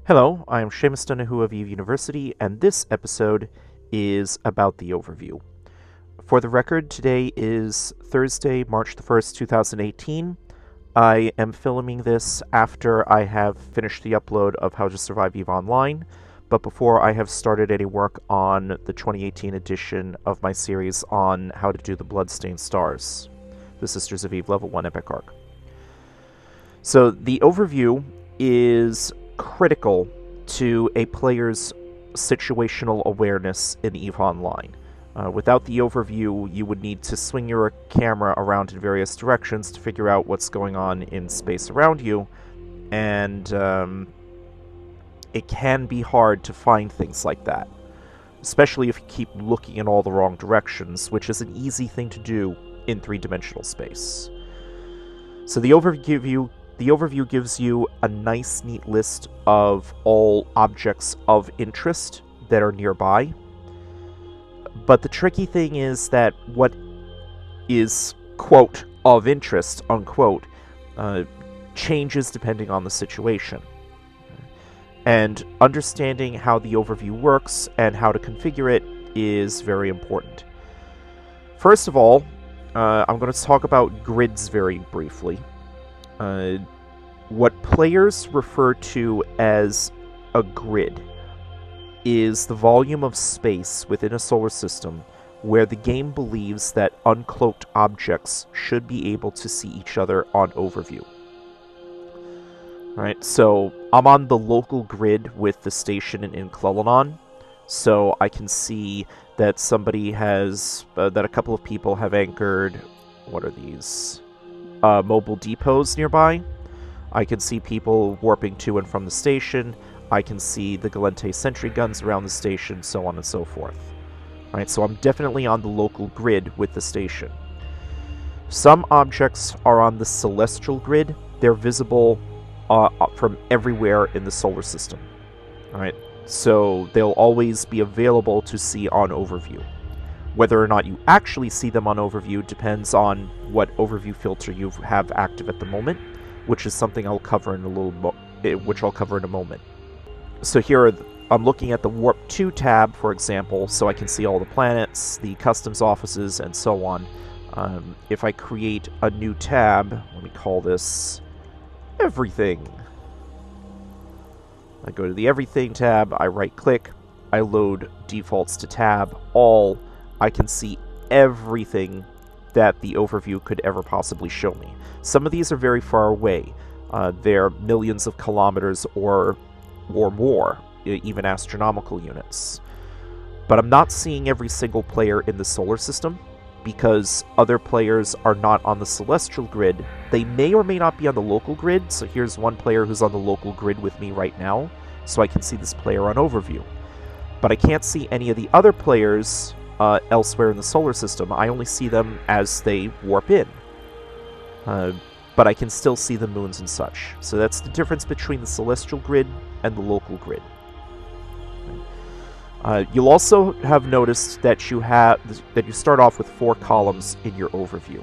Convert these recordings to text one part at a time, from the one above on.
Hello, I am Seamus Donoghue of Eve University, and this episode is about the overview. For the record, today is Thursday, March the 1st, 2018. I am filming this after I have finished the upload of How to Survive Eve Online, but before I have started any work on the 2018 edition of my series on how to do the Bloodstained Stars, the Sisters of Eve Level 1 Epic Arc. So the overview is critical to a player's situational awareness in EVE Online. Without the overview, you would need to swing your camera around in various directions to figure out what's going on in space around you, and it can be hard to find things like that, especially if you keep looking in all the wrong directions, which is an easy thing to do in three-dimensional space. So the overview gives you a nice, neat list of all objects of interest that are nearby. But the tricky thing is that what is, quote, of interest, unquote, changes depending on the situation. And understanding how the overview works and how to configure it is very important. First of all, I'm going to talk about grids very briefly. What players refer to as a grid is the volume of space within a solar system where the game believes that uncloaked objects should be able to see each other on overview. Alright, so I'm on the local grid with the station in Clelanon, so I can see that somebody has, that a couple of people have anchored, what are these? Mobile depots nearby. I can see people warping to and from the station. I can see the Galente sentry guns around the station, so on and so forth. Alright, so I'm definitely on the local grid with the station. Some objects are on the celestial grid. They're visible from everywhere in the solar system. Alright, so they'll always be available to see on overview. Whether or not you actually see them on overview depends on what overview filter you have active at the moment, which is something I'll cover in a moment. So here I'm looking at the Warp 2 tab, for example, so I can see all the planets, the customs offices, and so on. If I create a new tab, let me call this Everything. I go to the Everything tab, I right-click, I load defaults to tab, all. I can see everything that the overview could ever possibly show me. Some of these are very far away. They're millions of kilometers or more, even astronomical units. But I'm not seeing every single player in the solar system because other players are not on the celestial grid. They may or may not be on the local grid, so here's one player who's on the local grid with me right now, so I can see this player on overview. But I can't see any of the other players elsewhere in the solar system. I only see them as they warp in. But I can still see the moons and such. So that's the difference between the celestial grid and the local grid. You'll also have noticed that you start off with 4 columns in your overview.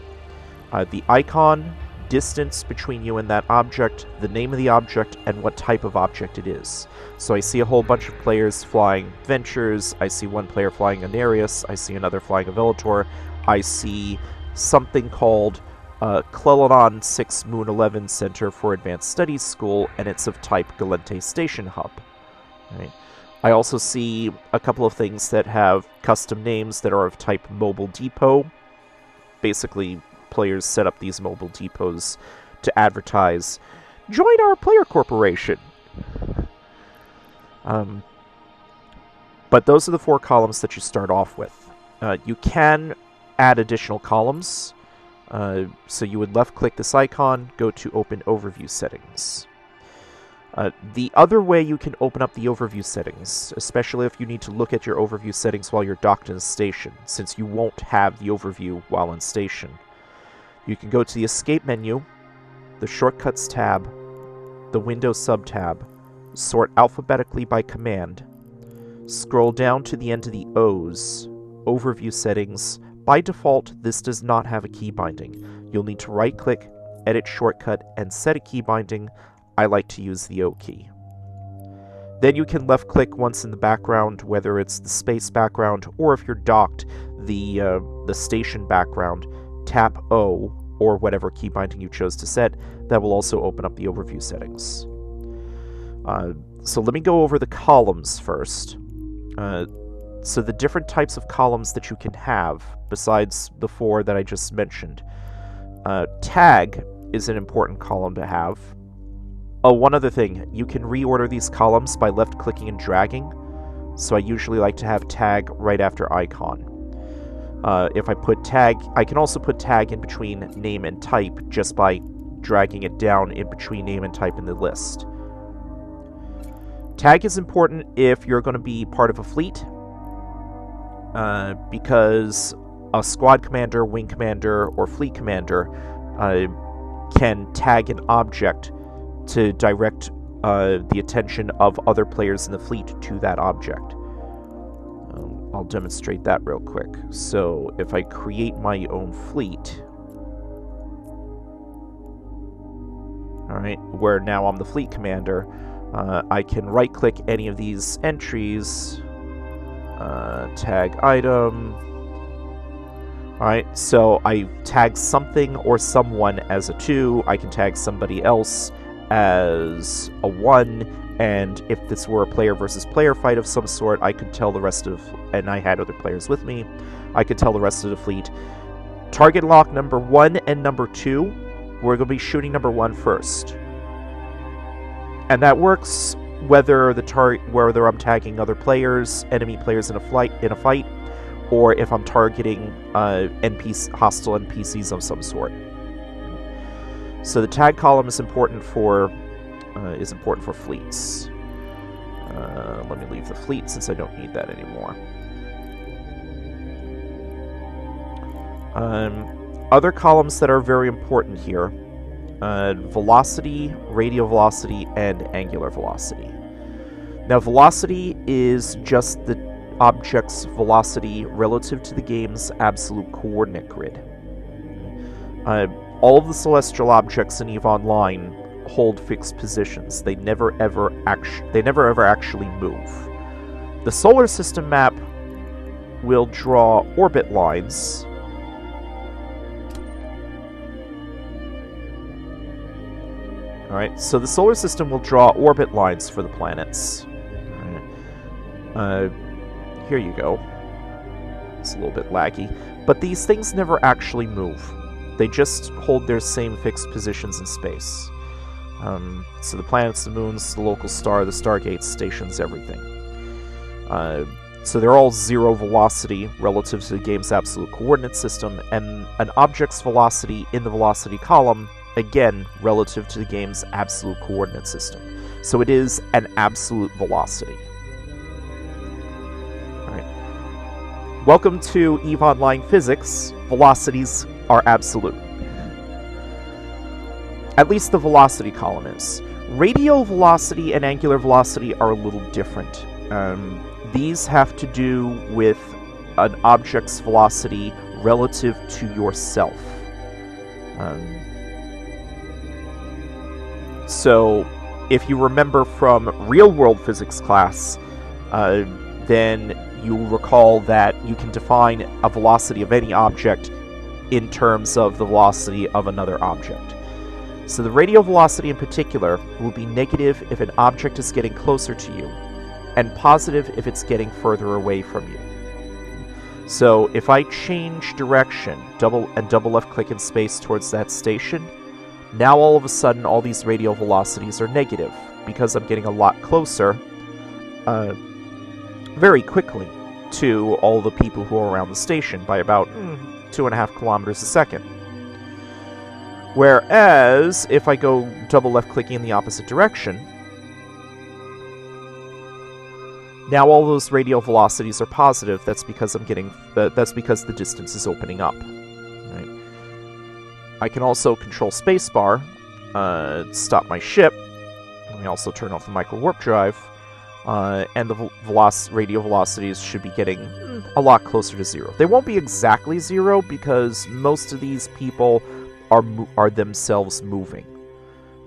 The icon, distance between you and that object, the name of the object, and what type of object it is. So I see a whole bunch of players flying Ventures, I see one player flying a Nereus, I see another flying a Velator, I see something called Clelanon 6 Moon 11 Center for Advanced Studies School, and it's of type Galente Station Hub. Right. I also see a couple of things that have custom names that are of type Mobile Depot. Basically, players set up these mobile depots to advertise, "Join our player corporation!" But those are the 4 columns that you start off with. You can add additional columns. So you would left-click this icon, go to Open Overview Settings. The other way you can open up the overview settings, especially if you need to look at your overview settings while you're docked in a station, since you won't have the overview while in station, you can go to the Escape menu, the Shortcuts tab, the Windows sub-tab, sort alphabetically by command, scroll down to the end of the O's, Overview Settings. By default, this does not have a key binding. You'll need to right-click, edit shortcut, and set a key binding. I like to use the O key. Then you can left-click once in the background, whether it's the space background or if you're docked, the station background. Tap O or whatever key binding you chose to set. That will also open up the overview settings. So let me go over the columns first. So the different types of columns that you can have, besides the 4 that I just mentioned. Tag is an important column to have. Oh, one other thing. You can reorder these columns by left-clicking and dragging. So I usually like to have tag right after icon. If I put tag, I can also put tag in between name and type just by dragging it down in between name and type in the list. Tag is important if you're going to be part of a fleet, because a squad commander, wing commander, or fleet commander can tag an object to direct the attention of other players in the fleet to that object. I'll demonstrate that real quick. So if I create my own fleet, alright, where now I'm the fleet commander, I can right-click any of these entries, tag item. Alright, so I tag something or someone as a 2, I can tag somebody else as a 1, and if this were a player versus player fight of some sort, I could tell the rest of, and I had other players with me, I could tell the rest of the fleet, target lock number 1 and number 2, we're going to be shooting number 1 first. And that works whether I'm tagging other players, enemy players in a fight, or if I'm targeting hostile NPCs of some sort. So the tag column is important for fleets. Let me leave the fleet since I don't need that anymore. Other columns that are very important here: velocity, radial velocity, and angular velocity. Now, velocity is just the object's velocity relative to the game's absolute coordinate grid. All of the celestial objects in EVE Online hold fixed positions. They never ever actually move. The solar system map will draw orbit lines. Alright, so the solar system will draw orbit lines for the planets. Here you go. It's a little bit laggy. But these things never actually move. They just hold their same fixed positions in space. So the planets, the moons, the local star, the stargates, stations, everything. So they're all 0 velocity relative to the game's absolute coordinate system, and an object's velocity in the velocity column, again, relative to the game's absolute coordinate system. So it is an absolute velocity. Alright. Welcome to EVE Online Physics. Velocities are absolute. At least the velocity column is. Radial velocity and angular velocity are a little different. These have to do with an object's velocity relative to yourself. So, if you remember from real-world physics class, then you'll recall that you can define a velocity of any object in terms of the velocity of another object. So the radial velocity in particular will be negative if an object is getting closer to you, and positive if it's getting further away from you. So if I change direction, double left click in space towards that station, now all of a sudden all these radial velocities are negative, because I'm getting a lot closer very quickly to all the people who are around the station by about 2.5 kilometers a second. Whereas, if I go double left-clicking in the opposite direction, now all those radial velocities are positive. That's because I'm getting. That's because the distance is opening up. Right. I can also control spacebar, stop my ship. Let me also turn off the micro warp drive, and the radial velocities should be getting a lot closer to 0. They won't be exactly 0 because most of these people are themselves moving.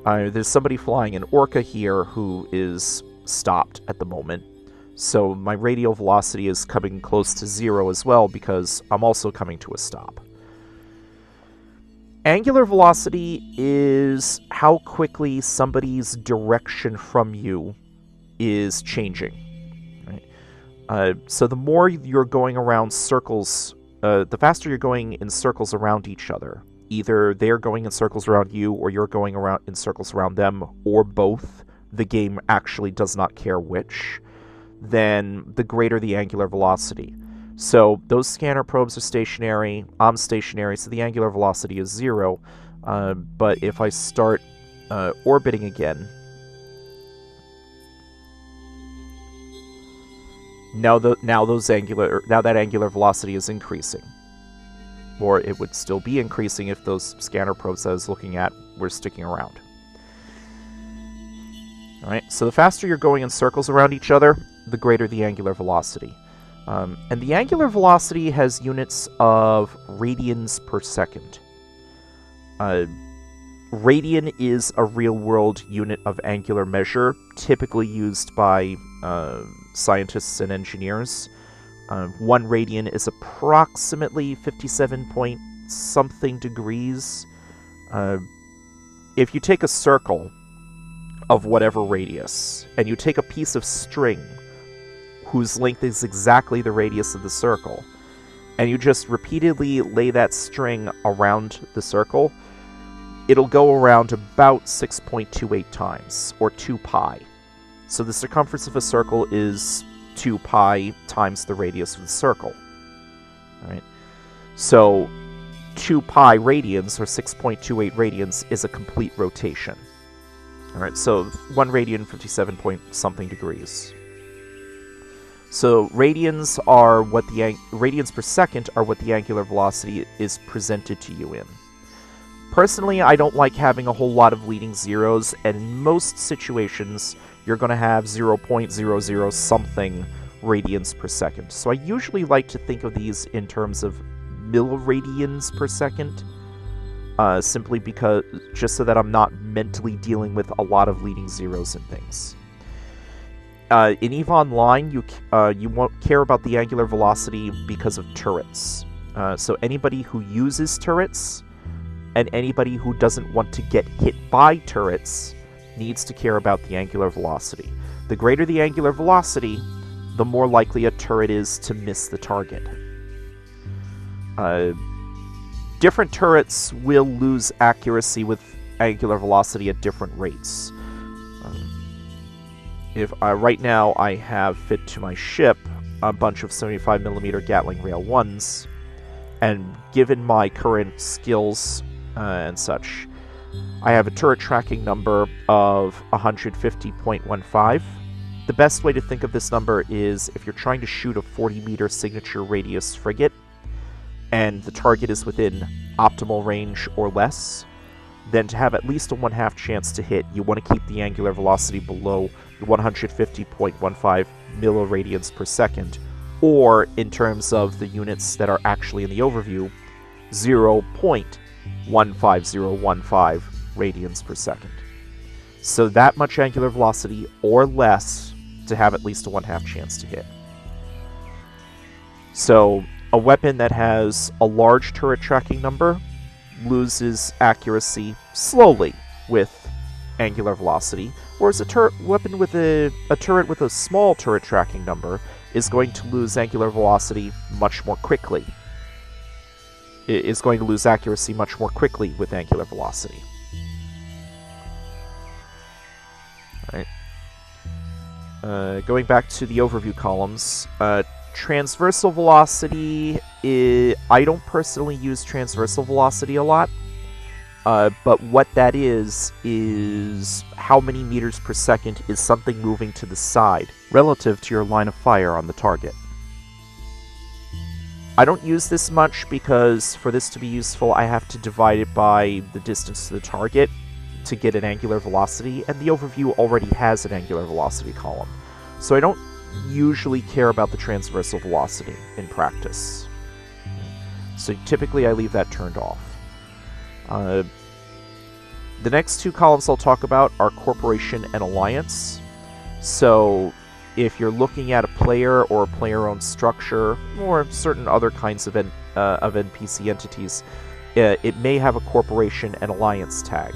There's somebody flying an Orca here who is stopped at the moment. So my radial velocity is coming close to 0 as well because I'm also coming to a stop. Angular velocity is how quickly somebody's direction from you is changing. Right? So the more you're going around circles, the faster you're going in circles around each other. Either they're going in circles around you or you're going around in circles around them, or both. The game actually does not care which. Then the greater the angular velocity. So those scanner probes are stationary, I'm stationary, so the angular velocity is 0. But if I start orbiting again, now that angular velocity is increasing. Or it would still be increasing if those scanner probes I was looking at were sticking around. Alright, so the faster you're going in circles around each other, the greater the angular velocity. And the angular velocity has units of radians per second. Radian is a real-world unit of angular measure, typically used by scientists and engineers. 1 radian is approximately 57 point something degrees. If you take a circle of whatever radius, and you take a piece of string whose length is exactly the radius of the circle, and you just repeatedly lay that string around the circle, it'll go around about 6.28 times, or 2 pi. So the circumference of a circle is 2 pi times the radius of the circle. Right? So 2 pi radians, or 6.28 radians, is a complete rotation. Alright, so 1 radian, 57 point something degrees. So radians per second are what the angular velocity is presented to you in. Personally, I don't like having a whole lot of leading zeros, and in most situations, you're going to have 0.00 something radians per second. So I usually like to think of these in terms of milliradians per second, simply because, just so that I'm not mentally dealing with a lot of leading zeros and things. In EVE Online, you won't care about the angular velocity because of turrets. So anybody who uses turrets, and anybody who doesn't want to get hit by turrets, needs to care about the angular velocity. The greater the angular velocity, the more likely a turret is to miss the target. Different turrets will lose accuracy with angular velocity at different rates. Right now I have fit to my ship a bunch of 75mm Gatling Rail 1s, and given my current skills and such, I have a turret tracking number of 150.15. The best way to think of this number is if you're trying to shoot a 40-meter signature radius frigate, and the target is within optimal range or less, then to have at least a 1/2 chance to hit, you want to keep the angular velocity below 150.15 milliradians per second, or in terms of the units that are actually in the overview, 0.15015 radians per second. So that much angular velocity or less to have at least a 1/2 chance to hit. So a weapon that has a large turret tracking number loses accuracy slowly with angular velocity, whereas a weapon with a turret with a small turret tracking number is going to lose angular velocity much more quickly. It is going to lose accuracy much more quickly with angular velocity. Alright. Going back to the overview columns, transversal velocity, I don't personally use transversal velocity a lot, but what that is how many meters per second is something moving to the side relative to your line of fire on the target. I don't use this much because for this to be useful I have to divide it by the distance to the target to get an angular velocity, and the overview already has an angular velocity column. So I don't usually care about the transversal velocity in practice. So typically I leave that turned off. The next two columns I'll talk about are Corporation and Alliance. So if you're looking at a player or a player-owned structure or certain other kinds of NPC entities, it may have a corporation and alliance tag.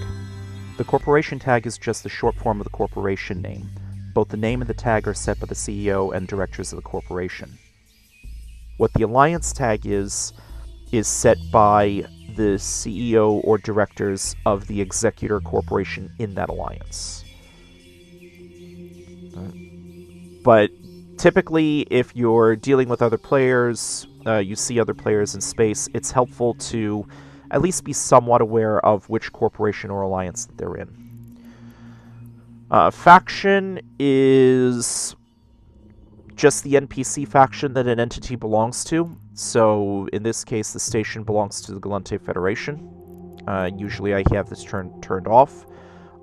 The corporation tag is just the short form of the corporation name. Both the name and the tag are set by the CEO and directors of the corporation. What the alliance tag is set by the CEO or directors of the executor corporation in that alliance. But typically, if you're dealing with other players, you see other players in space, it's helpful to at least be somewhat aware of which corporation or alliance that they're in. Faction is just the NPC faction that an entity belongs to. So in this case, the station belongs to the Galante Federation. Usually I have this turned off.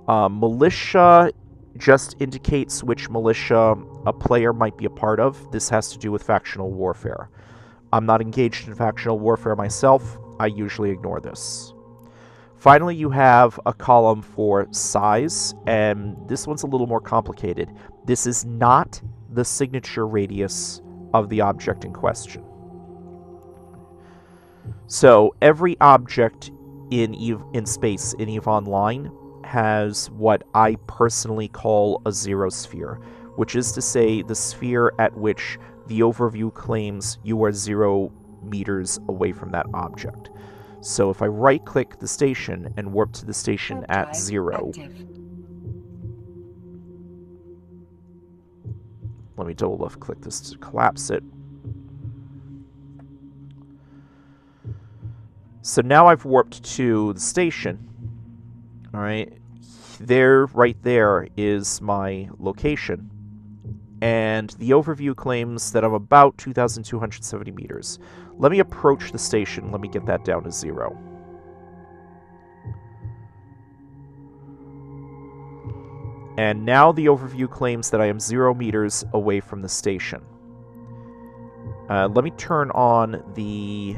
Militia just indicates which militia a player might be a part of. This has to do with factional warfare. I'm not engaged in factional warfare myself. I usually ignore this. Finally, you have a column for size, and this one's a little more complicated. This is not the signature radius of the object in question. So every object in space in EVE Online has what I personally call a zero sphere, which is to say the sphere at which the overview claims you are 0 meters away from that object. So if I right-click the station and warp to the station at 0, let me double left-click this to collapse it. So now I've warped to the station. All right, right there is my location. And the overview claims that I'm about 2,270 meters. Let me approach the station. Let me get that down to 0. And now the overview claims that I am 0 meters away from the station. Let me turn on the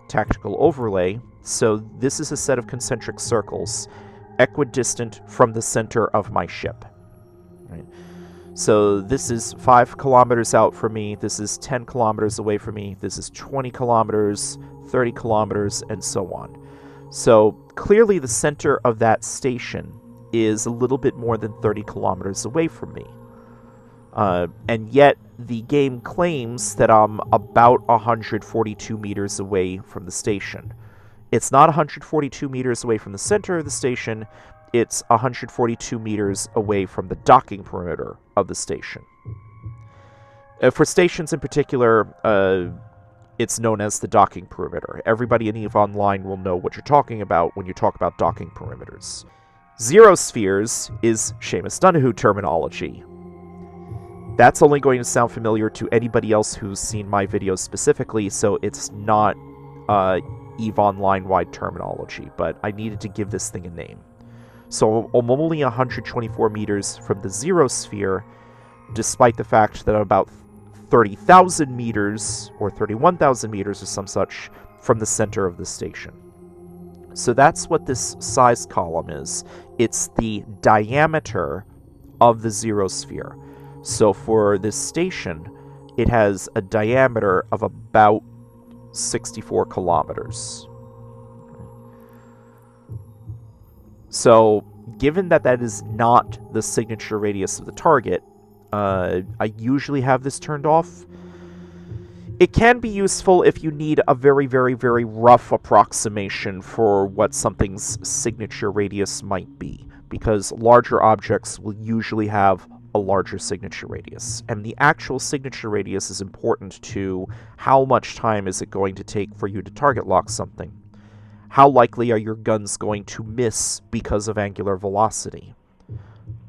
tactical overlay. So this is a set of concentric circles, equidistant from the center of my ship. Right? So this is 5 kilometers out from me, this is 10 kilometers away from me, this is 20 kilometers, 30 kilometers, and so on. So clearly the center of that station is a little bit more than 30 kilometers away from me. And yet the game claims that I'm about 142 meters away from the station. It's not 142 meters away from the center of the station, it's 142 meters away from the docking perimeter of the station. For stations in particular, it's known as the docking perimeter. Everybody in EVE Online will know what you're talking about when you talk about docking perimeters. Zero spheres is Seamus Donahue terminology. That's only going to sound familiar to anybody else who's seen my videos specifically, so it's not EVE Online-wide terminology, but I needed to give this thing a name. So I'm only 124 meters from the zero sphere, despite the fact that I'm about 30,000 meters, or 31,000 meters or some such, from the center of the station. So that's what this size column is. It's the diameter of the zero sphere. So for this station, it has a diameter of about 64 kilometers. So, given that that is not the signature radius of the target, I usually have this turned off. It can be useful if you need a very, very, very rough approximation for what something's signature radius might be, because larger objects will usually have a larger signature radius, and the actual signature radius is important to how much time is it going to take for you to target lock something. How likely are your guns going to miss because of angular velocity?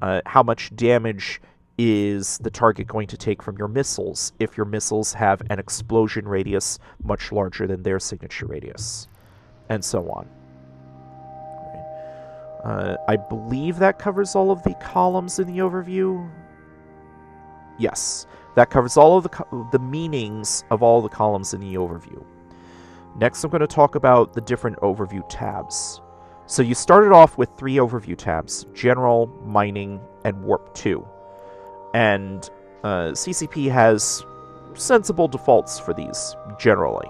How much damage is the target going to take from your missiles if your missiles have an explosion radius much larger than their signature radius? And so on. I believe that covers all of the columns in the overview. Yes, that covers all of the meanings of all the columns in the overview. Next, I'm going to talk about the different overview tabs. So you started off with 3 overview tabs: General, Mining, and Warp 2. And CCP has sensible defaults for these, generally.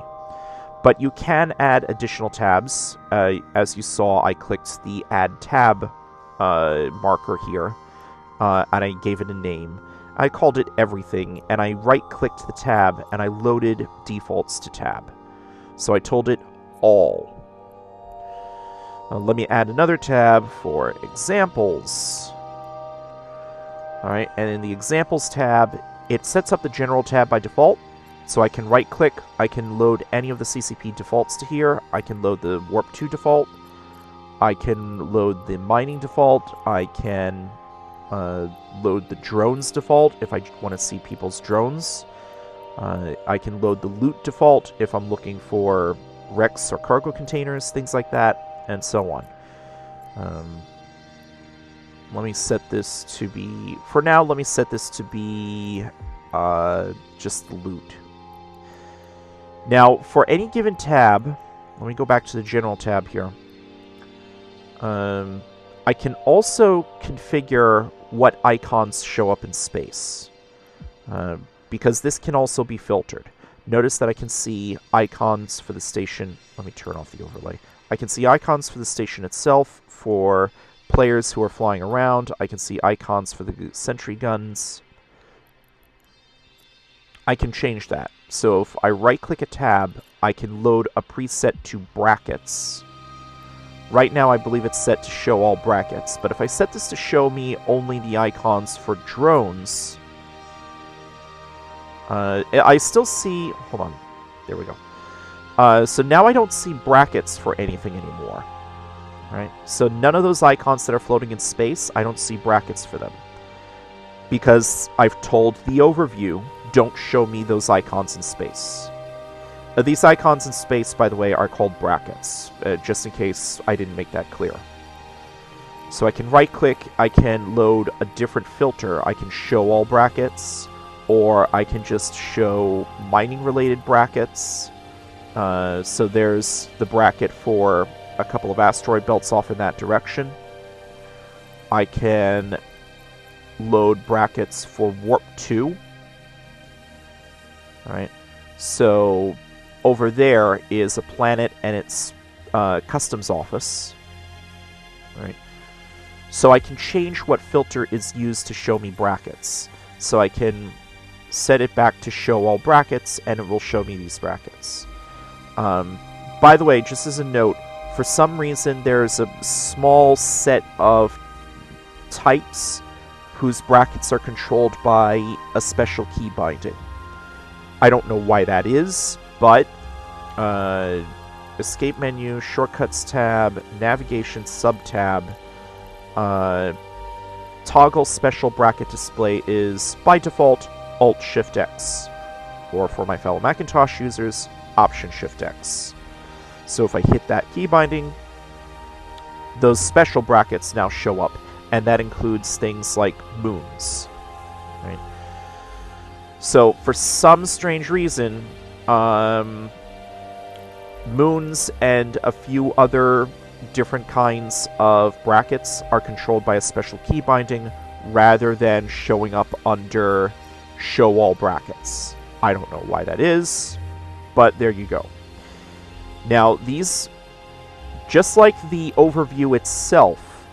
But you can add additional tabs. As you saw, I clicked the Add Tab marker here, and I gave it a name. I called it Everything, and I right-clicked the tab, and I loaded defaults to tab. So I told it All. Let me add another tab for Examples. Alright, and in the Examples tab, it sets up the General tab by default. So I can right-click, I can load any of the CCP defaults to here. I can load the Warp 2 default. I can load the Mining default. I can load the Drones default if I want to see people's drones. I can load the Loot default if I'm looking for wrecks or cargo containers, things like that, and so on. Let me set this to be... For now, let me set this to be just the Loot. Now, for any given tab, let me go back to the General tab here. I can also configure what icons show up in space, because this can also be filtered. Notice that I can see icons for the station. Let me turn off the overlay. I can see icons for the station itself, for players who are flying around. I can see icons for the sentry guns. I can change that. So if I right-click a tab, I can load a preset to brackets. Right now, I believe it's set to show all brackets, but if I set this to show me only the icons for drones, I still see... Hold on. There we go. So now I don't see brackets for anything anymore. Right? So none of those icons that are floating in space, I don't see brackets for them. Because I've told the overview, don't show me those icons in space. These icons in space, by the way, are called brackets, just in case I didn't make that clear. So I can right-click, I can load a different filter. I can show all brackets, or I can just show mining-related brackets. So there's the bracket for a couple of asteroid belts off in that direction. I can load brackets for Warp 2. Alright, so over there is a planet and its customs office. Alright, so I can change what filter is used to show me brackets. So I can set it back to show all brackets, and it will show me these brackets. By the way, just as a note, for some reason there's a small set of types whose brackets are controlled by a special key binding. I don't know why that is, but Escape menu, Shortcuts tab, Navigation sub-tab, Toggle special bracket display is, by default, Alt-Shift-X. Or for my fellow Macintosh users, Option-Shift-X. So if I hit that key binding, those special brackets now show up, and that includes things like moons. Right? So for some strange reason, moons and a few other different kinds of brackets are controlled by a special key binding rather than showing up under show all brackets. I don't know why that is, but there you go. Now, these, just like the overview itself,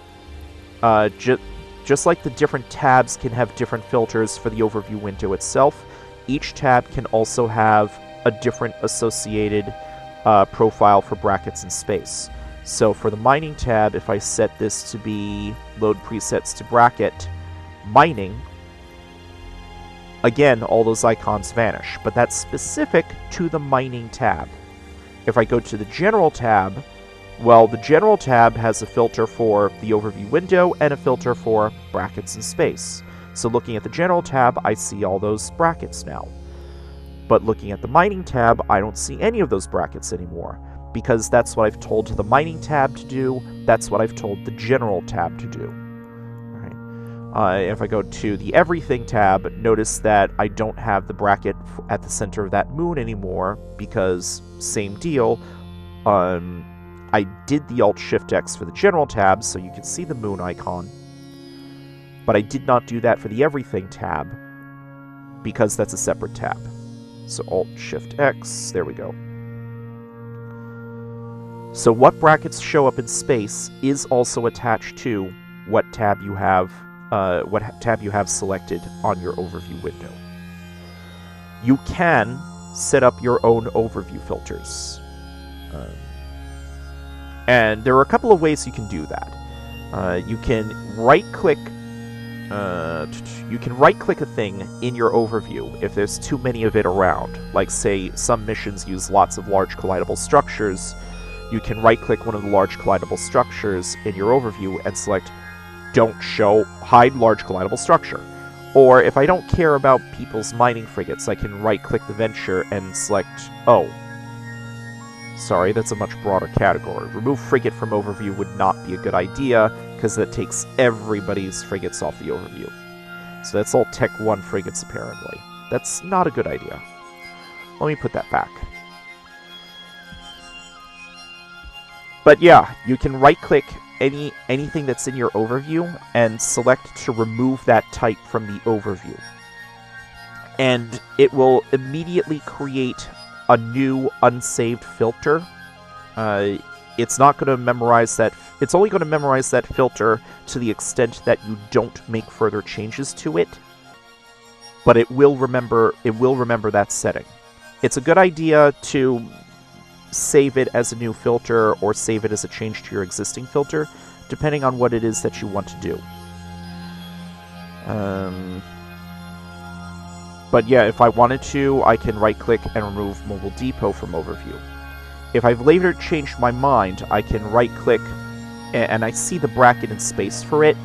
just like the different tabs can have different filters for the overview window itself, each tab can also have a different associated profile for brackets in space. So for the Mining tab, if I set this to be Load Presets to Bracket Mining, again, all those icons vanish, but that's specific to the Mining tab. If I go to the General tab, well, the General tab has a filter for the overview window and a filter for brackets in space. So looking at the General tab, I see all those brackets now. But looking at the Mining tab, I don't see any of those brackets anymore, because that's what I've told the Mining tab to do, that's what I've told the General tab to do. If I go to the Everything tab, notice that I don't have the bracket at the center of that moon anymore, because same deal. I did the Alt-Shift-X for the General tab, so you can see the moon icon. but I did not do that for the Everything tab, because that's a separate tab. So Alt-Shift-X, there we go. So what brackets show up in space is also attached to what tab you have selected on your overview window. You can set up your own overview filters. And there are a couple of ways you can do that. You can right-click a thing in your overview if there's too many of it around. Like, say, some missions use lots of large collidable structures. You can right-click one of the large collidable structures in your overview and select Don't Show, Hide Large Collidable Structure. Or if I don't care about people's mining frigates, I can right-click the venture and select, oh, sorry, that's a much broader category. Remove frigate from overview would not be a good idea, because that takes everybody's frigates off the overview. So that's all Tech 1 frigates, apparently. That's not a good idea. Let me put that back. But yeah, you can right-click anything that's in your overview and select to remove that type from the overview. And it will immediately create a new unsaved filter. It's not going to memorize that. It's only going to memorize that filter to the extent that you don't make further changes to it. But it will remember that setting. It's a good idea to save it as a new filter or save it as a change to your existing filter, depending on what it is that you want to do. But yeah, if I wanted to, I can right-click and remove Mobile Depot from overview. If I've later changed my mind, I can right-click, and I see the bracket in space for it.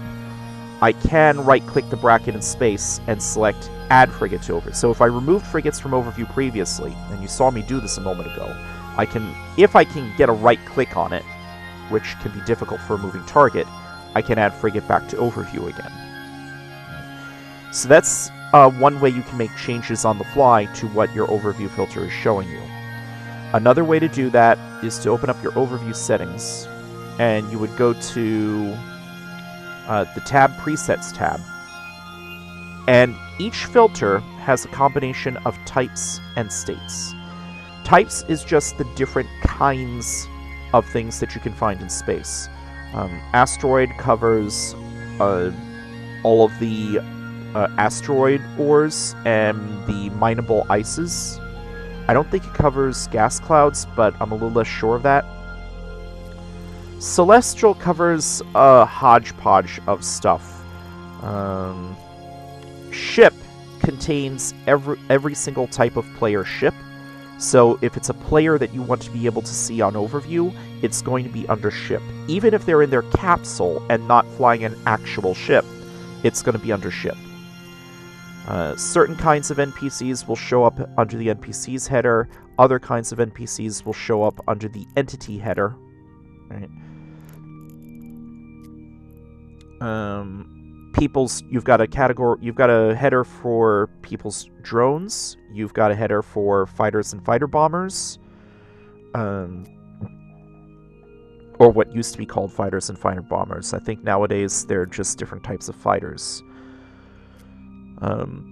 I can right-click the bracket in space and select Add Frigate to Overview. So if I removed frigates from overview previously, and you saw me do this a moment ago, I can, if I can get a right-click on it, which can be difficult for a moving target, I can add frigate back to overview again. So that's one way you can make changes on the fly to what your overview filter is showing you. Another way to do that is to open up your overview settings, and you would go to the tab Presets tab. And each filter has a combination of types and states. Types is just the different kinds of things that you can find in space. Asteroid covers all of the asteroid ores and the mineable ices. I don't think it covers gas clouds, but I'm a little less sure of that. Celestial covers a hodgepodge of stuff. Ship contains every single type of player ship. So if it's a player that you want to be able to see on overview, it's going to be under ship. Even if they're in their capsule and not flying an actual ship, it's going to be under ship. Certain kinds of NPCs will show up under the NPCs header. Other kinds of NPCs will show up under the entity header. Right. You've got a header for people's drones. You've got a header for fighters and fighter bombers. Or what used to be called fighters and fighter bombers. I think nowadays they're just different types of fighters.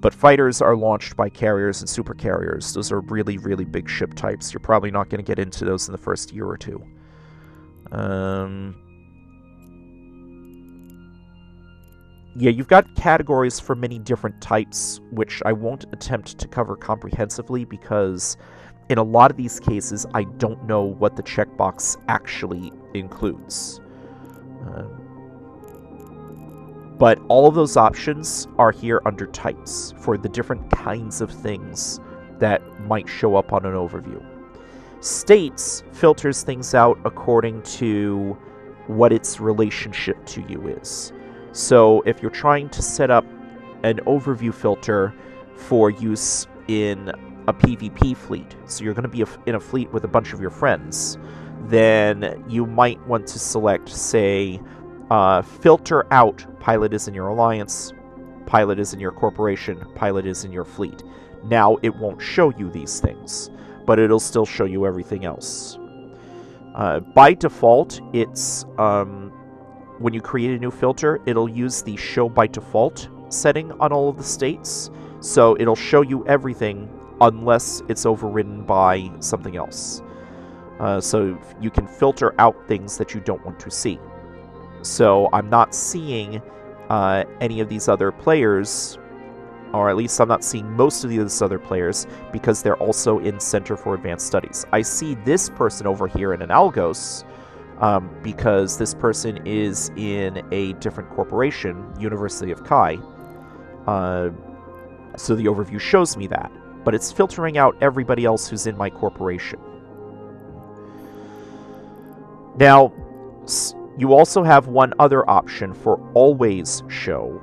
But fighters are launched by carriers and supercarriers. Those are really, really big ship types. You're probably not going to get into those in the first year or two. Yeah, you've got categories for many different types, which I won't attempt to cover comprehensively because in a lot of these cases, I don't know what the checkbox actually includes. But all of those options are here under types for the different kinds of things that might show up on an overview. States filters things out according to what its relationship to you is. So if you're trying to set up an overview filter for use in a PvP fleet, so you're going to be in a fleet with a bunch of your friends, then you might want to select, say, filter out pilot is in your alliance, pilot is in your corporation, pilot is in your fleet. Now it won't show you these things, but it'll still show you everything else. By default, it's when you create a new filter, it'll use the show by default setting on all of the states. So it'll show you everything unless it's overridden by something else. So you can filter out things that you don't want to see. So I'm not seeing any of these other players, or at least I'm not seeing most of these other players, because they're also in Center for Advanced Studies. I see this person over here in Analgos because this person is in a different corporation, University of Kai. So the overview shows me that, but it's filtering out everybody else who's in my corporation. Now, you also have one other option for always show.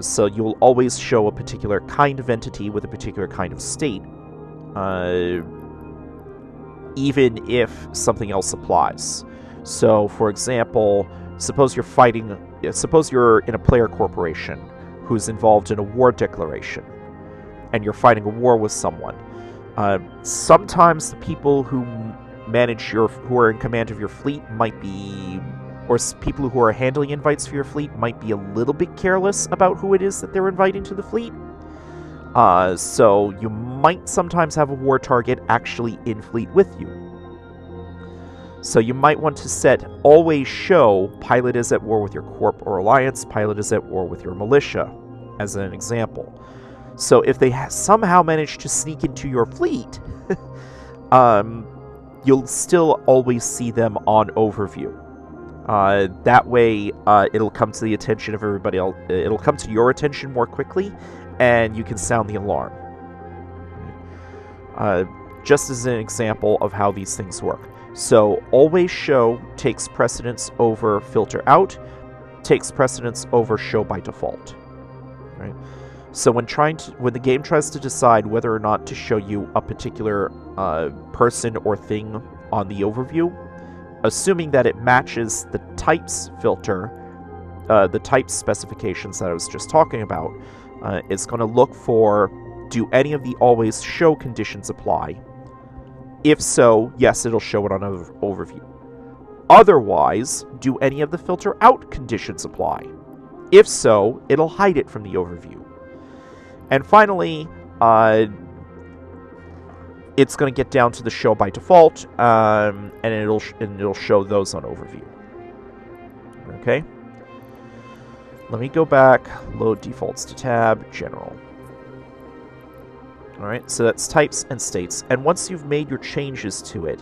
So you'll always show a particular kind of entity with a particular kind of state, even if something else applies. So, for example, suppose you're in a player corporation who's involved in a war declaration, and you're fighting a war with someone. Sometimes the people who are in command of your fleet might be, or people who are handling invites for your fleet might be a little bit careless about who it is that they're inviting to the fleet. So you might sometimes have a war target actually in fleet with you. So you might want to set always show pilot is at war with your corp or alliance, pilot is at war with your militia, as an example. So if they somehow manage to sneak into your fleet, you'll still always see them on overview. That way, it'll come to the attention of everybody else. It'll come to your attention more quickly, and you can sound the alarm. Just as an example of how these things work. So, always show takes precedence over filter out, takes precedence over show by default. Right? So when the game tries to decide whether or not to show you a particular person or thing on the overview, assuming that it matches the types filter, the type specifications that I was just talking about, it's going to look for, do any of the always show conditions apply? If so, yes, it'll show it on overview. Otherwise, do any of the filter out conditions apply? If so, it'll hide it from the overview. And finally, it's going to get down to the show by default, and it'll show those on overview. Okay. Let me go back. Load defaults to tab. General. All right. So that's types and states. And once you've made your changes to it,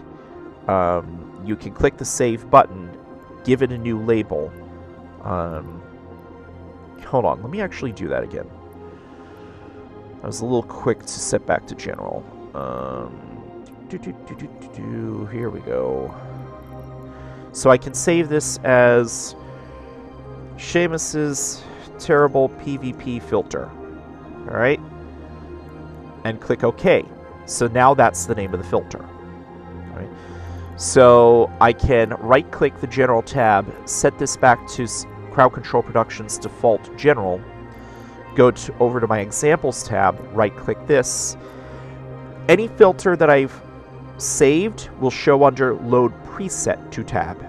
you can click the save button, give it a new label. Hold on. Let me actually do that again. I was a little quick to set back to general. Here we go. So I can save this as Seamus's terrible PvP filter. Alright? And click OK. So now that's the name of the filter. Alright? So I can right-click the General tab, set this back to Crowd Control Productions default General, go over to my Examples tab, right-click this. Any filter that I've saved will show under Load Preset to tab.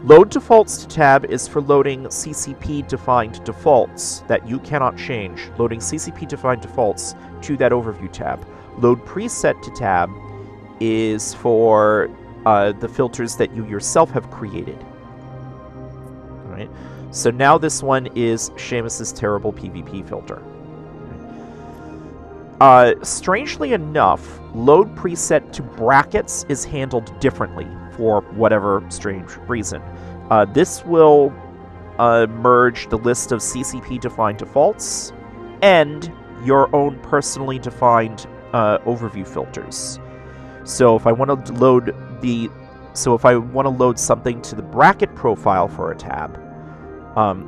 Load Defaults to tab is for loading CCP-defined defaults that you cannot change. Loading CCP-defined defaults to that Overview tab. Load Preset to tab is for the filters that you yourself have created. Alright? So now this one is Seamus's terrible PvP filter. Strangely enough, load preset to brackets is handled differently for whatever strange reason. This will merge the list of CCP-defined defaults and your own personally defined overview filters. So if I want to load something to the bracket profile for a tab,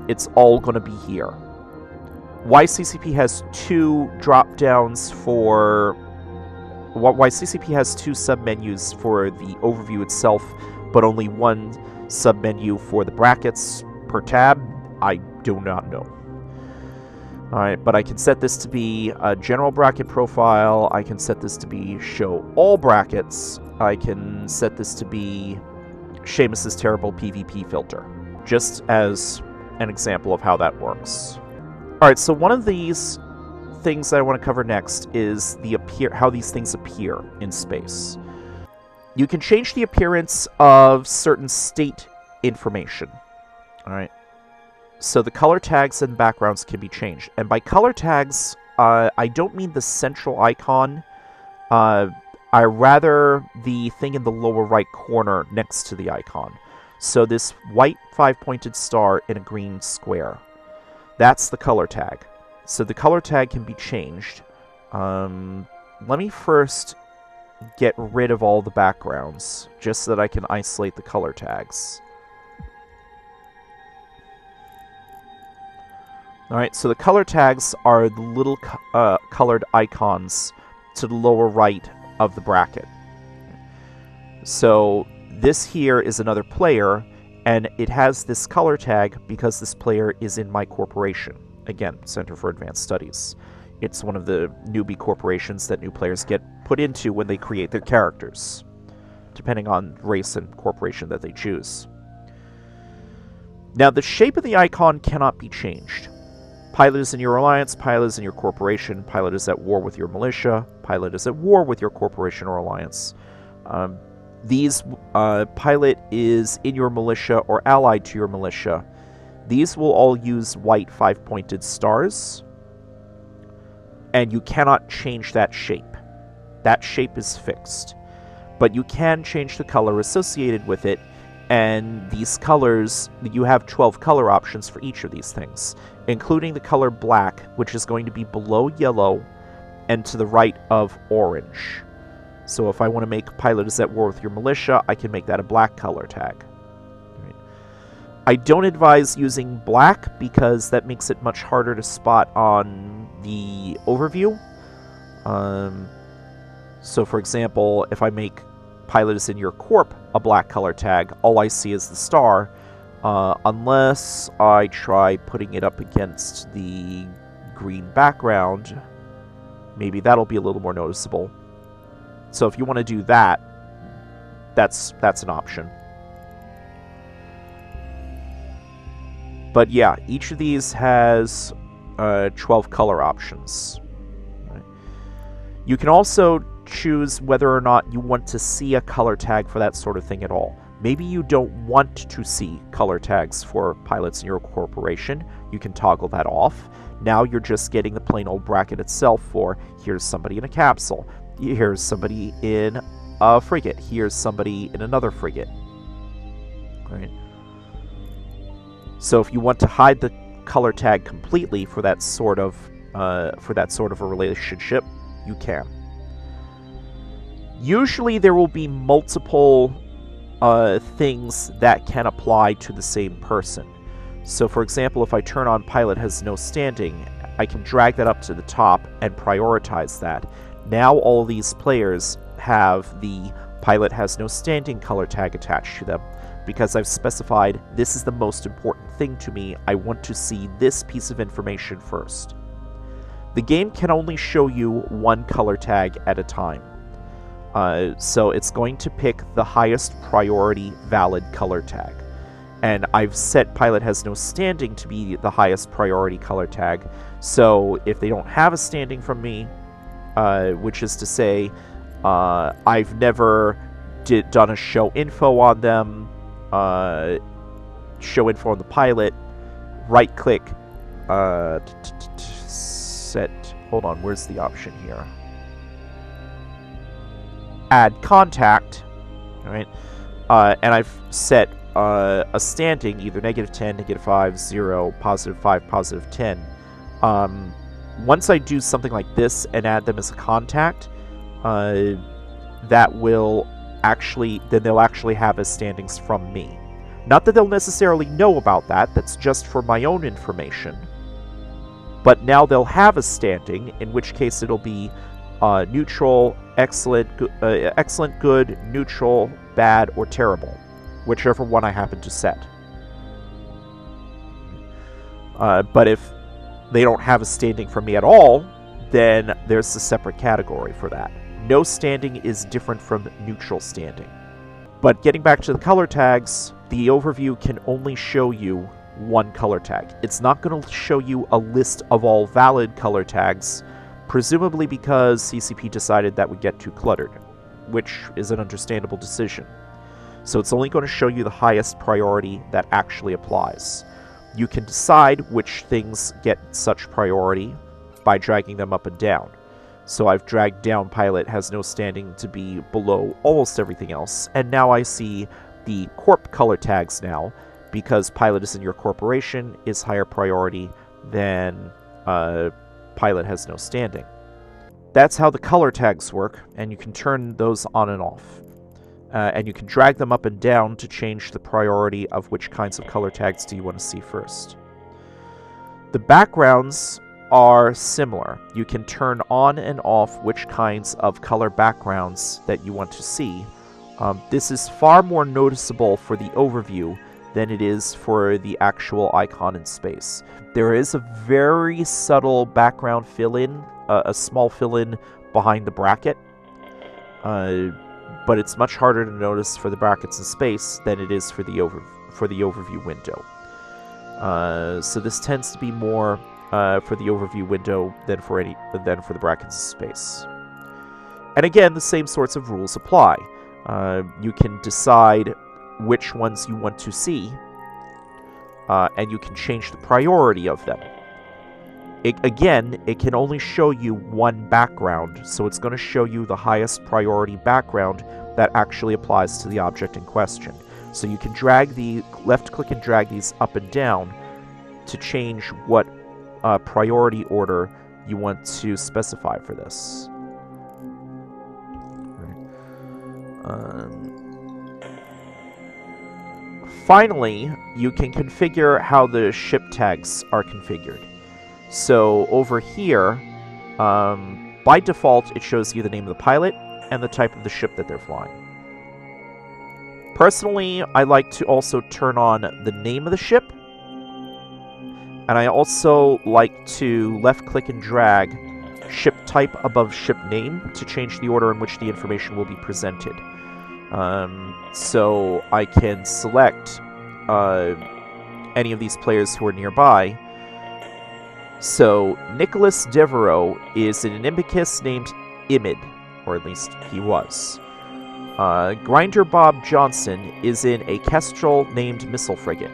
it's all going to be here. Why CCP has two drop-downs for... Why CCP has two submenus for the overview itself, but only one submenu for the brackets per tab, I do not know. Alright, but I can set this to be a general bracket profile, I can set this to be show all brackets, I can set this to be Seamus's terrible PvP filter. just as an example of how that works. Alright, so one of these things that I want to cover next is how these things appear in space. You can change the appearance of certain state information. Alright. So the color tags and backgrounds can be changed. And by color tags, I don't mean the central icon. I rather the thing in the lower right corner next to the icon. So this white 5-pointed star in a green square. That's the color tag. So the color tag can be changed. Let me first get rid of all the backgrounds, just so that I can isolate the color tags. Alright, so the color tags are the little colored icons to the lower right of the bracket. So this here is another player, and it has this color tag because this player is in my corporation. Again, Center for Advanced Studies. It's one of the newbie corporations that new players get put into when they create their characters, depending on race and corporation that they choose. Now, the shape of the icon cannot be changed. Pilot is in your alliance, pilot is in your corporation, pilot is at war with your militia, pilot is at war with your corporation or alliance. Pilot is in your militia or allied to your militia. These will all use white 5-pointed stars, and you cannot change that shape. That shape is fixed. But you can change the color associated with it, and these colors, you have 12 color options for each of these things, including the color black, which is going to be below yellow and to the right of orange. So if I want to make pilot is at war with your militia, I can make that a black color tag. Right. I don't advise using black because that makes it much harder to spot on the overview. So for example, if I make pilot is in your corp a black color tag, all I see is the star, unless I try putting it up against the green background. Maybe that'll be a little more noticeable. So if you want to do that, that's an option. But yeah, each of these has 12 color options. Right. You can also choose whether or not you want to see a color tag for that sort of thing at all. Maybe you don't want to see color tags for pilots in your corporation. You can toggle that off. Now you're just getting the plain old bracket itself for here's somebody in a capsule, here's somebody in a frigate, here's somebody in another frigate. Right. So if you want to hide the color tag completely for that sort of a relationship, you can. Usually there will be multiple things that can apply to the same person. So for example, if I turn on pilot has no standing, I can drag that up to the top and prioritize that. Now all these players have the pilot has no standing color tag attached to them, because I've specified this is the most important thing to me. I want to see this piece of information first. The game can only show you one color tag at a time. So it's going to pick the highest priority valid color tag. And I've set pilot has no standing to be the highest priority color tag. So if they don't have a standing from me, which is to say, I've never done a show info on them, show info on the pilot, right click, set, hold on, where's the option here? Add contact, alright, and I've set a standing, either -10, -5, 0, +5, +10. Once I do something like this and add them as a contact, that will actually, then they'll actually have as standings from me. Not that they'll necessarily know about that, that's just for my own information. But now they'll have a standing, in which case it'll be neutral, excellent, good, neutral, bad, or terrible, whichever one I happen to set. But if they don't have a standing from me at all, then there's a separate category for that. No standing is different from neutral standing. But getting back to the color tags, the overview can only show you one color tag. It's not going to show you a list of all valid color tags, presumably because CCP decided that would get too cluttered, which is an understandable decision. So it's only going to show you the highest priority that actually applies. You can decide which things get such priority by dragging them up and down. So I've dragged down pilot has no standing to be below almost everything else, and now I see the corp color tags now, because pilot is in your corporation, is higher priority than pilot has no standing. That's how the color tags work, and you can turn those on and off. And you can drag them up and down to change the priority of which kinds of color tags do you want to see first. The backgrounds are similar. You can turn on and off which kinds of color backgrounds that you want to see. This is far more noticeable for the overview than it is for the actual icon in space. There is a very subtle background fill-in, a small fill-in behind the bracket, but it's much harder to notice for the brackets in space than it is for the overview window. So this tends to be more for the overview window than for the brackets in space. And again, the same sorts of rules apply. You can decide which ones you want to see, and you can change the priority of them. It can only show you one background, so it's going to show you the highest priority background that actually applies to the object in question. So you can left-click and drag these up and down to change what priority order you want to specify for this. Finally, you can configure how the ship tags are configured. So over here, by default, it shows you the name of the pilot and the type of the ship that they're flying. Personally, I like to also turn on the name of the ship, and I also like to left-click and drag ship type above ship name to change the order in which the information will be presented. So I can select any of these players who are nearby. So Nicholas Devereaux is in an Imbicus named Imid, or at least he was. Grinder Bob Johnson is in a Kestrel named Missile Frigate.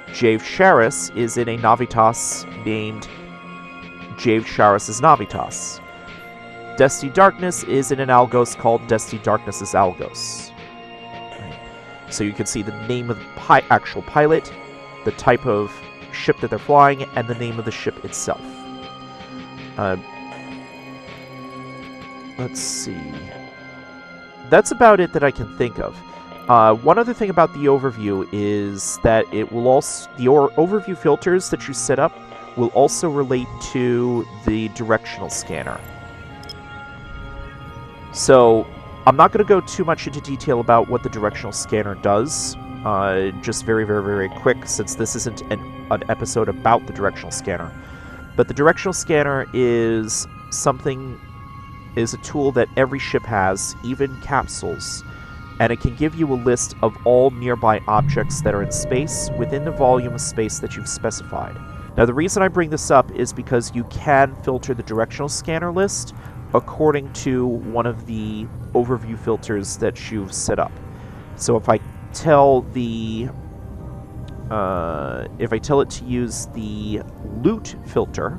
Jave Sharis is in a Navitas named Jave Sharis' Navitas. Dusty Darkness is in an Algos called Dusty Darkness' Algos. So you can see the name of the actual pilot, the type of ship that they're flying, and the name of the ship itself. Let's see. That's about it that I can think of. One other thing about the overview is that it will also the overview filters that you set up will also relate to the directional scanner. So I'm not going to go too much into detail about what the directional scanner does. Just very, very, very quick, since this isn't an episode about the directional scanner. But the directional scanner is a tool that every ship has, even capsules, and it can give you a list of all nearby objects that are in space within the volume of space that you've specified. Now, the reason I bring this up is because you can filter the directional scanner list according to one of the overview filters that you've set up. So if I tell it to use the loot filter,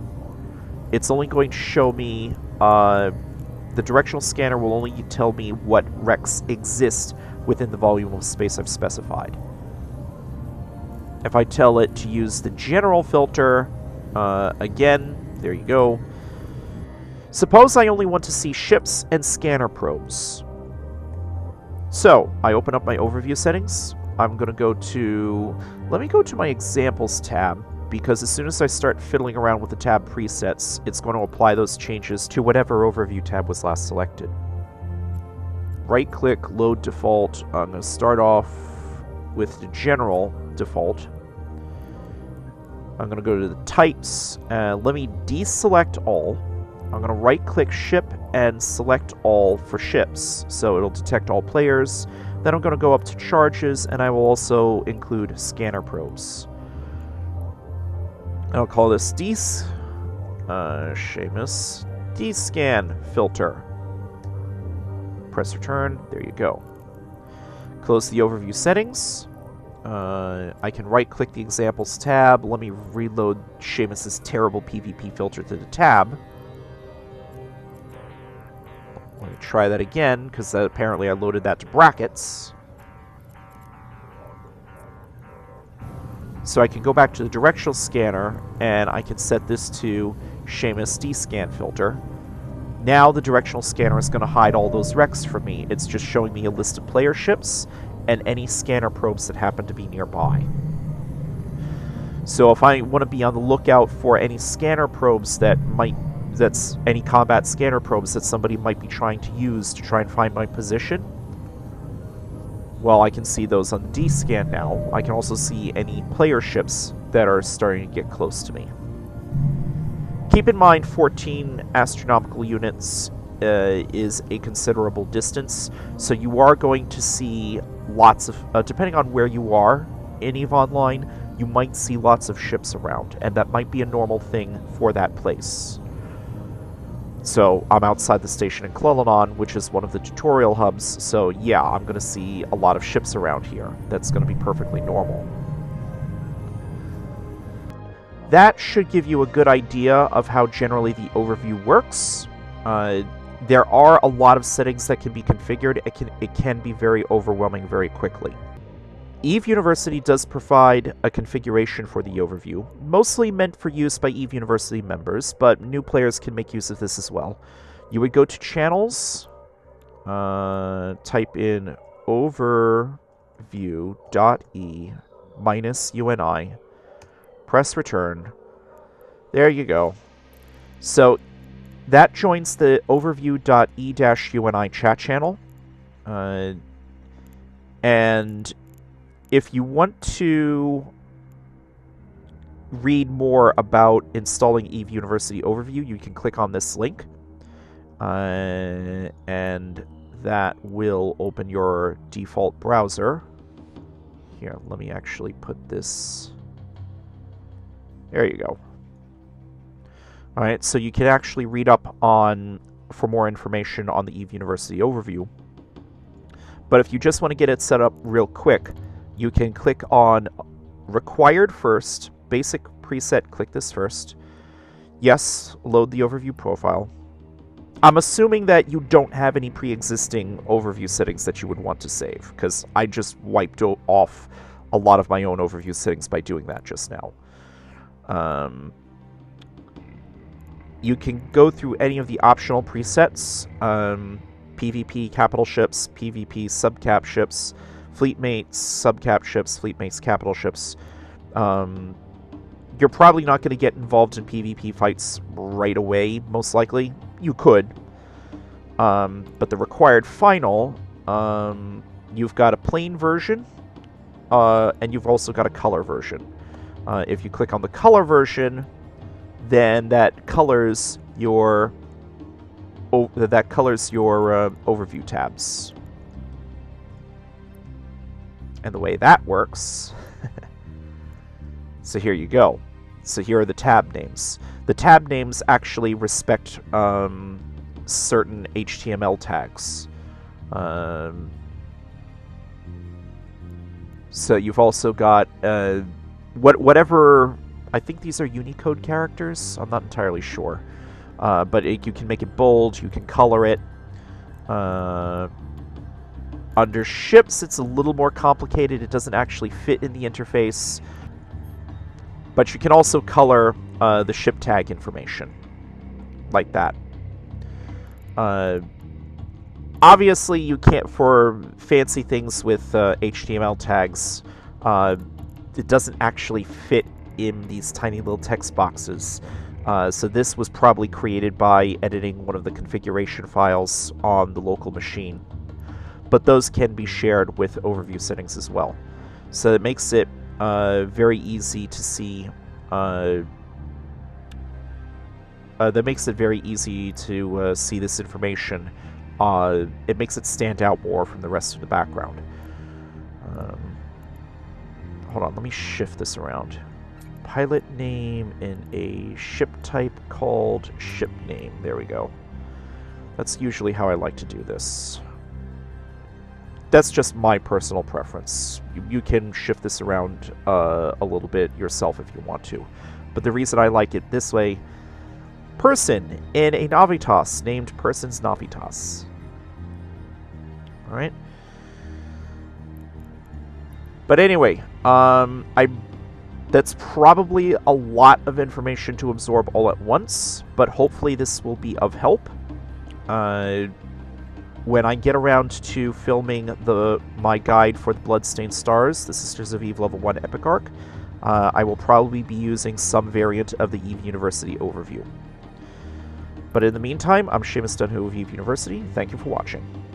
it's only going to show me the directional scanner will only tell me what wrecks exist within the volume of space I've specified. If I tell it to use the general filter, again, there you go. Suppose I only want to see ships and scanner probes. So, I open up my overview settings. I'm going to go to... Let me go to my examples tab, because as soon as I start fiddling around with the tab presets, it's going to apply those changes to whatever overview tab was last selected. Right-click, load default. I'm going to start off with the general default. I'm going to go to the types. Let me deselect all. I'm going to right-click ship and select all for ships. So it'll detect all players. Then I'm going to go up to charges, and I will also include scanner probes. I'll call this Seamus D-scan filter. Press return. There you go. Close the overview settings. I can right-click the examples tab. Let me reload Seamus's terrible PvP filter to the tab. Let me try that again, because apparently I loaded that to brackets. So I can go back to the directional scanner, and I can set this to Seamus D-scan filter. Now the directional scanner is going to hide all those wrecks for me. It's just showing me a list of player ships and any scanner probes that happen to be nearby. So if I want to be on the lookout for any scanner probes that's any combat scanner probes that somebody might be trying to use to try and find my position, well, I can see those on the D-scan now. I can also see any player ships that are starting to get close to me. Keep in mind, 14 astronomical units is a considerable distance, so you are going to see lots of, depending on where you are in EVE Online, you might see lots of ships around, and that might be a normal thing for that place. So, I'm outside the station in Clelanon, which is one of the tutorial hubs, so yeah, I'm going to see a lot of ships around here. That's going to be perfectly normal. That should give you a good idea of how generally the overview works. There are a lot of settings that can be configured. It can be very overwhelming very quickly. EVE University does provide a configuration for the overview, mostly meant for use by EVE University members, but new players can make use of this as well. You would go to Channels, type in overview.e-uni, press return. There you go. So that joins the overview.e-uni chat channel, and if you want to read more about installing EVE University Overview, you can click on this link, and that will open your default browser. Here, let me actually put this... There you go. Alright, so you can actually read up for more information on the EVE University Overview. But if you just want to get it set up real quick, you can click on Required First, Basic Preset, click this first. Yes, load the overview profile. I'm assuming that you don't have any pre-existing overview settings that you would want to save, because I just wiped off a lot of my own overview settings by doing that just now. You can go through any of the optional presets, PvP capital ships, PvP subcap ships, fleetmates subcap ships, fleetmates capital ships. You're probably not going to get involved in PvP fights right away, most likely. You could. But the required final, you've got a plain version, and you've also got a color version. If you click on the color version, then that colors your overview tabs. And the way that works, so here you go. So here are the tab names. The tab names actually respect certain HTML tags. So you've also got whatever. I think these are Unicode characters. I'm not entirely sure, but you can make it bold. You can color it. Under ships, it's a little more complicated. It doesn't actually fit in the interface. But you can also color the ship tag information, like that. Obviously, you can't, for fancy things with HTML tags, it doesn't actually fit in these tiny little text boxes. So this was probably created by editing one of the configuration files on the local machine. But those can be shared with overview settings as well. So it makes it very easy to see. That makes it very easy to see this information it makes it stand out more from the rest of the background. Hold on, let me shift this around. Pilot name in a ship type called ship name. There we go. That's usually how I like to do this. That's just my personal preference. You can shift this around a little bit yourself if you want to. But the reason I like it this way, person in a Navitas named Person's Navitas. Alright. But anyway, that's probably a lot of information to absorb all at once, but hopefully this will be of help. When I get around to filming my guide for the Bloodstained Stars, the Sisters of Eve Level 1 Epic Arc, I will probably be using some variant of the Eve University overview. But in the meantime, I'm Seamus Dunhu of Eve University. Thank you for watching.